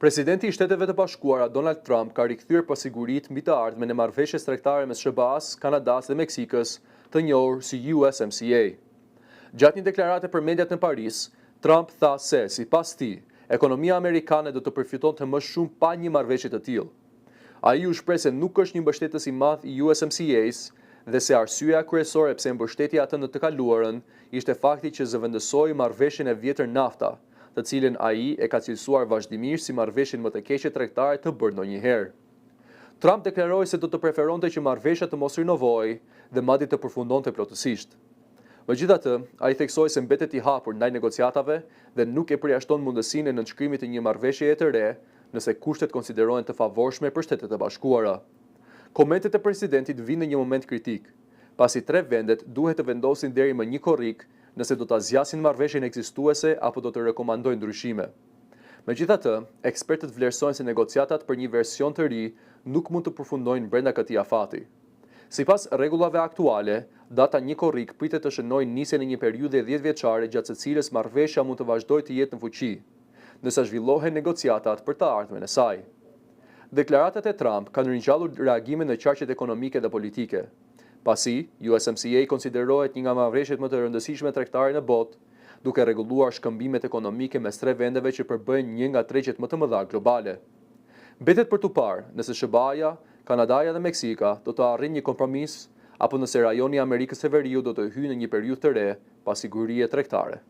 Presidenti i Shteteve të Bashkuara Donald Trump ka rikthyer pasiguritë mbi të ardhmen e marrëveshjes tregtare mes SBA-s, Kanadas dhe Meksikës, të njohur si USMCA. Gjatë një deklarate për mediat në Paris, Trump tha se, sipas tij, ekonomia amerikane do të përfitonte më shumë pa një marrëveshje të tillë. Ai u shpreh se nuk është një mbështetës i madh i USMCA-s dhe se arsyeja kryesore pse mbështeti atë në të kaluarën ishte fakti që zëvendësoi marrëveshjen e vjetër NAFTA, të cilën ai e ka cilësuar vazhdimisht si marrëveshjen më të keqe tregtare të bërë ndonjëherë. Trump deklaroi se do të preferonte që marrëveshja të mos rinovohej dhe madje të përfundonte plotësisht. Megjithatë, ai theksoi se mbetet i hapur ndaj negociatave dhe nuk e përjashton mundësinë e nënshkrimit të një marrëveshjeje të re, nëse kushtet konsiderohen të favorshme për Shtetet e Bashkuara. Komentet e presidentit vinë në një moment kritik, pasi 3 vendet duhet të vendosin deri më 1 korrik nëse do ta zgjasin marrëveshjen ekzistuese apo do të rekomandojnë ndryshime. Megjithatë, ekspertët vlerësojnë se negociatat për një version të ri nuk mund të përfundojnë brenda këtij afati. Sipas rregullave aktuale, data 1 korrik pritet të shënojë nisjen e një periudhe 10 vjeçare gjatë së cilës marrëveshja mund të vazhdojë të jetë në fuqi, ndërsa zhvillohen negociatat për të ardhmen e saj. Deklaratat e Trump kanë ringjallur reagime në qarqet ekonomike dhe politike, pasi USMCA konsiderohet një nga marrëveshjet më të rëndësishme tregtare në botë, duke rregulluar shkëmbimet ekonomike mes 3 vendeve që përbëjnë një nga tregjet më të mëdha globale. Mbetet për tu parë nëse SBA-ja, Kanadaja dhe Meksika do të arrijnë një kompromis apo nëse rajoni i Amerikës së Veriut do të hyjë në një periudhë të re pa siguri tregtare.